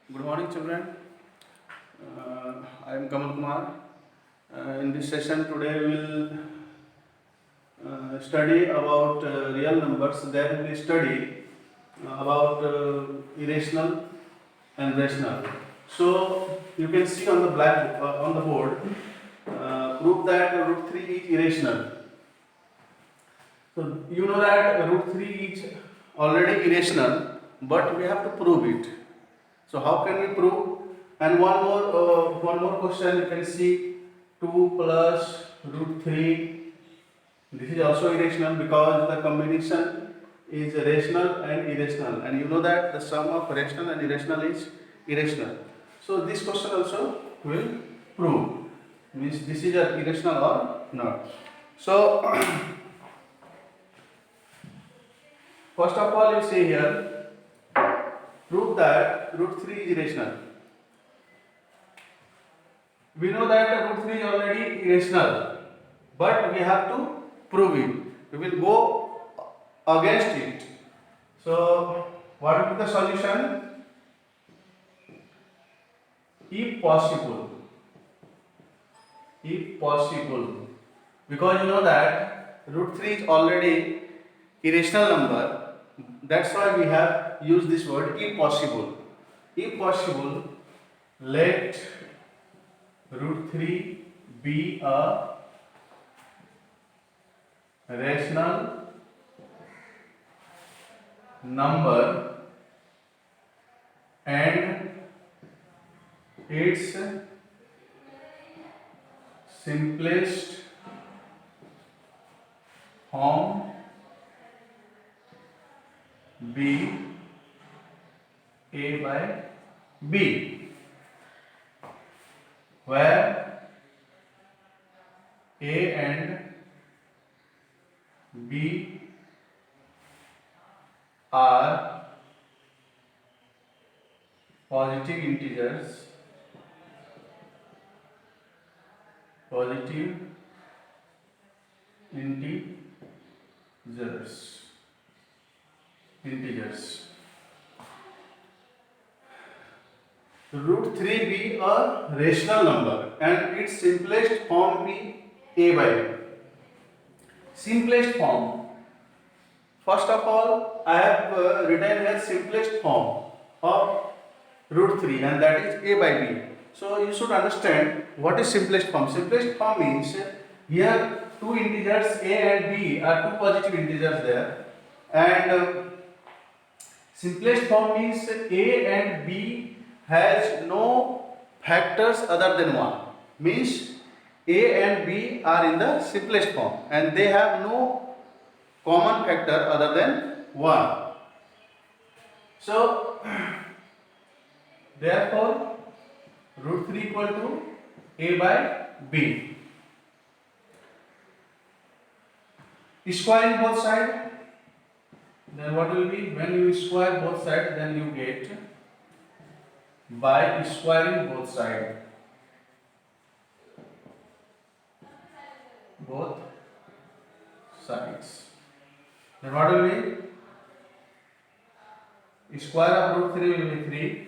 Good morning, children. I am Kamal Kumar. In this session today, we will study about real numbers. Then we study about irrational and rational. So you can see on the black on the board, prove that root 3 is irrational. So you know that root 3 is already irrational, but we have to prove it. So how can we prove? And one more question you can see 2 plus root 3. This is also irrational because the combination is rational and irrational, and you know that the sum of rational and irrational is irrational. So this question also will prove means this is irrational or not. So first of all, you see here prove that root 3 is irrational. We know that root 3 is already irrational, but we have to prove it. We will go against it. So, what will be the solution? If possible, because you know that root 3 is already irrational number, that's why we have used this word if possible. If possible, let root 3 be a rational number and its simplest form be a by b, where a and b are positive integers, integers. Root 3 be a rational number and its simplest form be a by b. Simplest form. First of all, I have written here simplest form of root 3, and that is a by b. So you should understand what is simplest form. Simplest form means here two integers a and b are two positive integers there, and simplest form means a and b has no factors other than 1. Means a and b are in the simplest form and they have no common factor other than 1. So therefore root 3 equal to a by b. Squaring both sides, then what will be? When you square both sides, then you get by squaring both sides. Both sides. Then what will be? Square of root 3 will be 3.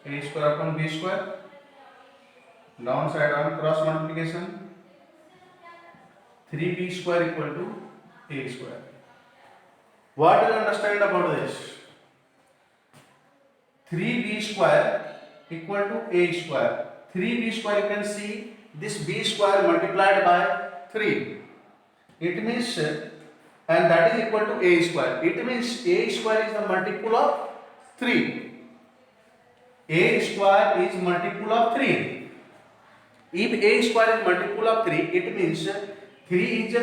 A square upon b square. Downside on cross multiplication. 3b square equal to a square. What do you understand about this? 3b square equal to a square. 3b square, you can see this b square multiplied by 3. It means, and that is equal to a square. It means a square is the multiple of 3. A square is multiple of 3. If a square is multiple of 3, it means 3 is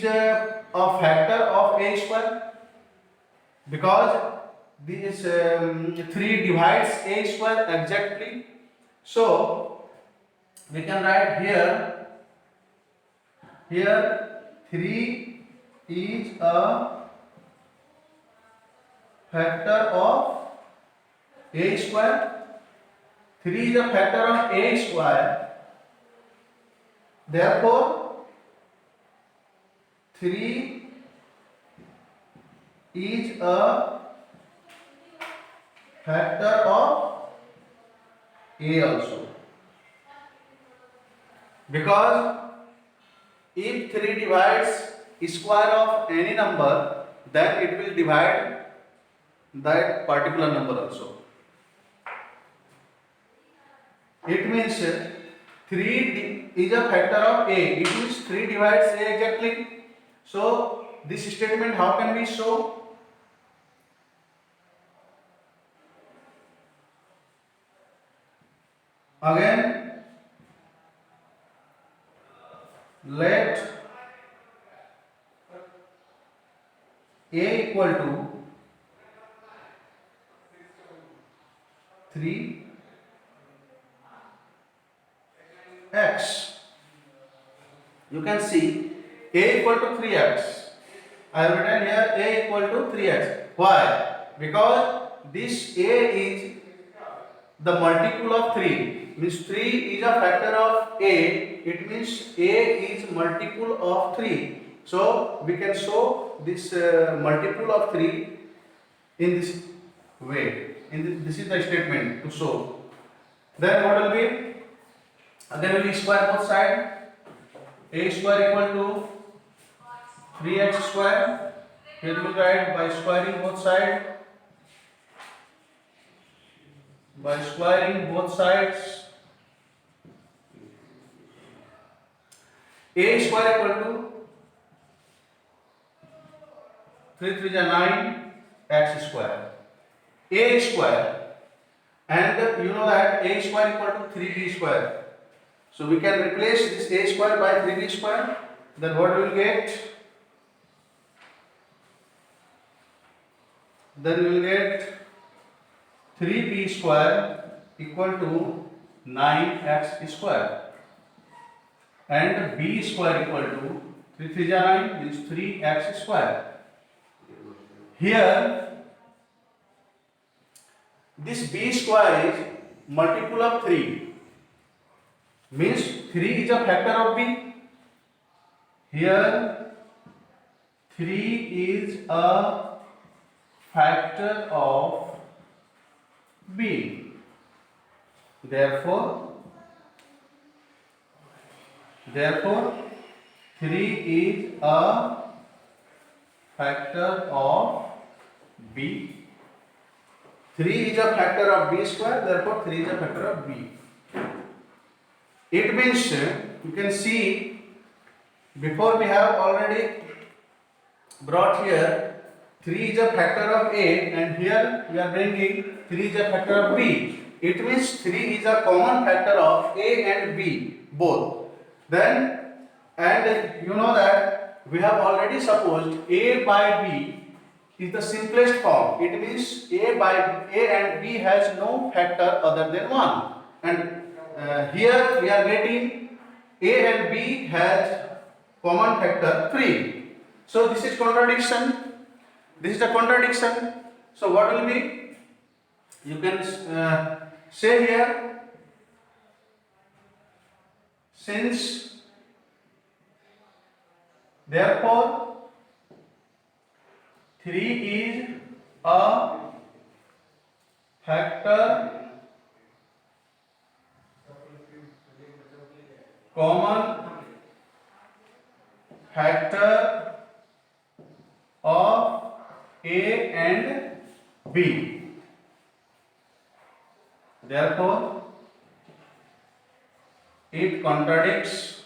a factor of a square, because this 3 divides a square exactly. So we can write here 3 is a factor of a square. 3 is a factor of a square. Therefore 3 is a factor of A also, because if 3 divides square of any number, then it will divide that particular number also. It means 3 is a factor of A. It means 3 divides A exactly. So this statement how can we show? Again, let A equal to 3x. You can see A equal to 3x. I have written here A equal to 3x. Why? Because this A is the multiple of 3. Means 3 is a factor of A. It means A is multiple of 3. So we can show this multiple of 3 in this way. This is the statement to show. Then what will be? Again we will square both sides. A square equal to 3x square. Here we will write by squaring both sides. By squaring both sides, A square equal to 3 3 9 x square. A square, and you know that A square equal to 3b square. So we can replace this A square by 3b square. Then what we will get? Then we will get 3b square equal to 9x square, and b square equal to 3 3 9 is 3x square. Here this b square is multiple of 3, means 3 is a factor of b. Here 3 is a factor of b. Therefore 3 is a factor of b. 3 is a factor of b square, therefore 3 is a factor of b. It means you can see before we have already brought here 3 is a factor of a, and here we are bringing 3 is a factor of b. It means 3 is a common factor of a and b both. Then, and you know that we have already supposed a by b is the simplest form. It means a and b has no factor other than 1, and here we are getting a and b has common factor 3. So this is contradiction. This is a contradiction. So what will be? You can say here, since therefore 3 is a factor common factor of a and b. Therefore it contradicts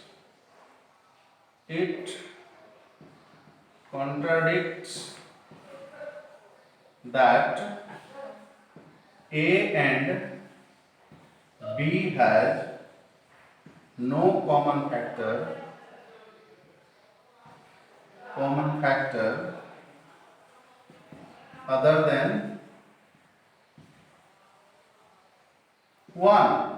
that a and b has no common factor other than 1.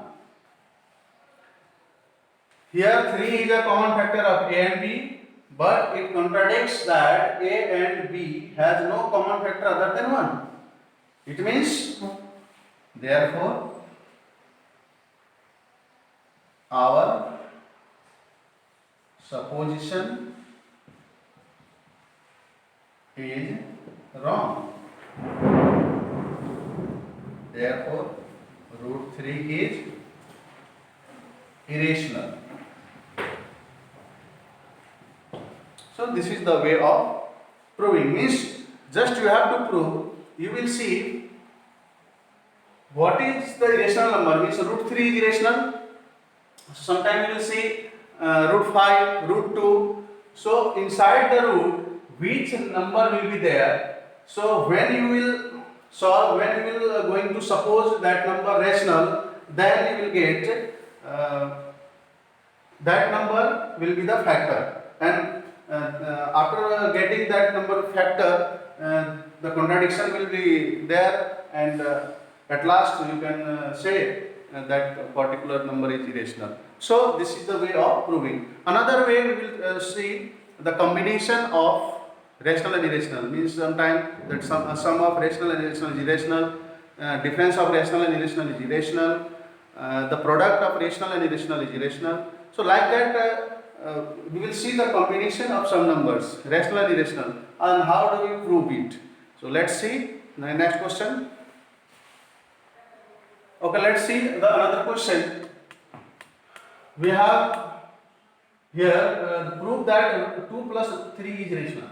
Here 3 is a common factor of a and b, but it contradicts that a and b has no common factor other than 1. It means, therefore, our supposition is wrong. Therefore, root 3 is irrational. So this is the way of proving. Means just you have to prove. You will see what is the irrational number. Means root 3 is irrational. Sometimes you will see root 5, root 2. So inside the root, which number will be there? So when you will solve, when you will going to suppose that number rational, then you will get that number will be the factor. And after getting that number factor, the contradiction will be there, and at last you can say that particular number is irrational. So this is the way of proving. Another way we will see the combination of rational and irrational. Means sometimes that sum of rational and irrational is irrational, difference of rational and irrational is irrational, the product of rational and irrational is irrational. So like that we will see the combination of some numbers, rational and irrational, and how do we prove it. So let's see the next question. Okay, let's see the another question. We have here prove that 2 plus 3 is rational.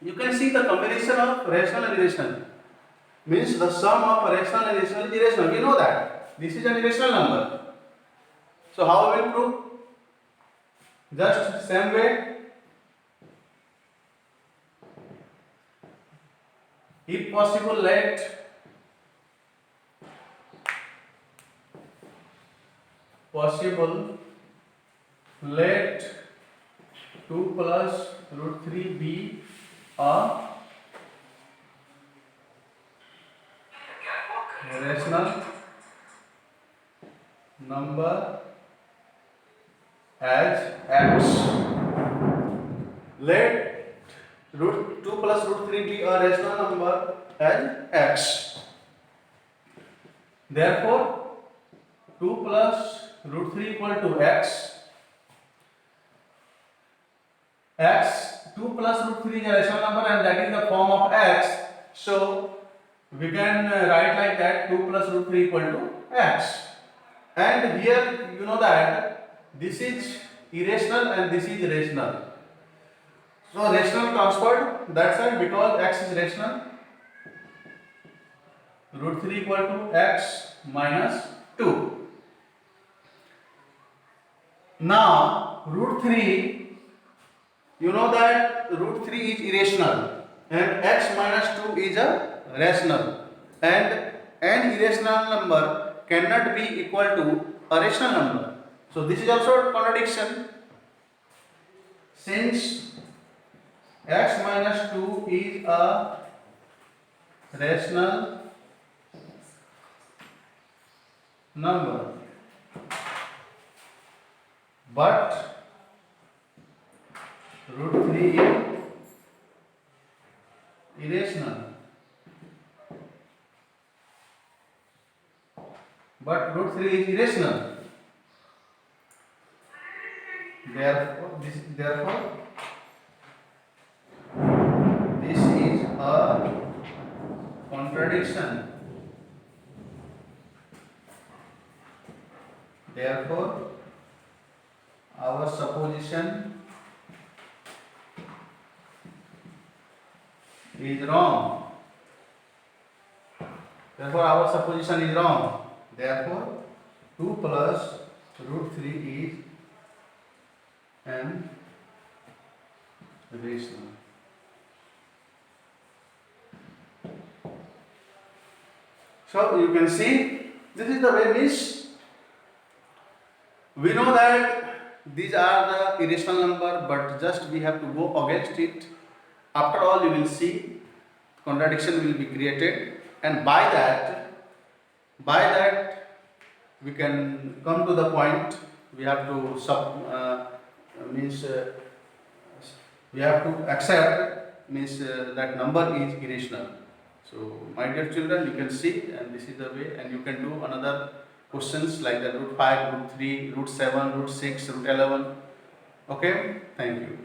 You can see the combination of rational and irrational. Means the sum of rational and irrational is irrational. We know that this is an irrational number. So how we will prove? Just same way. If possible, let let 2 plus root 3 be a rational number as x. Let root 2 plus root 3 be a rational number as x. Therefore, 2 plus root 3 equal to x. 2 plus root 3 is a rational number, and that is the form of x. So we can write like that: 2 plus root 3 equal to x. And here you know that this is irrational and this is rational. So rational transferred that side because x is rational. Root 3 equal to x minus 2. Now root 3, you know that root 3 is irrational and x minus 2 is a rational, and an irrational number cannot be equal to a rational number. So this is also a contradiction, since x minus 2 is a rational number, but root 3 is irrational. But root 3 is irrational. Therefore, this is a contradiction. Therefore, our supposition is wrong. Therefore, our supposition is wrong. Therefore, 2 plus root 3 is an rational. So you can see this is the way. Means we know that these are the irrational number, but just we have to go against it. After all, you will see contradiction will be created, and by that we can come to the point. We have to we have to accept that number is irrational. So my dear children, you can see, and this is the way, and you can do another questions like the root 5, root 3, root 7, root 6, root 11. Okay, thank you.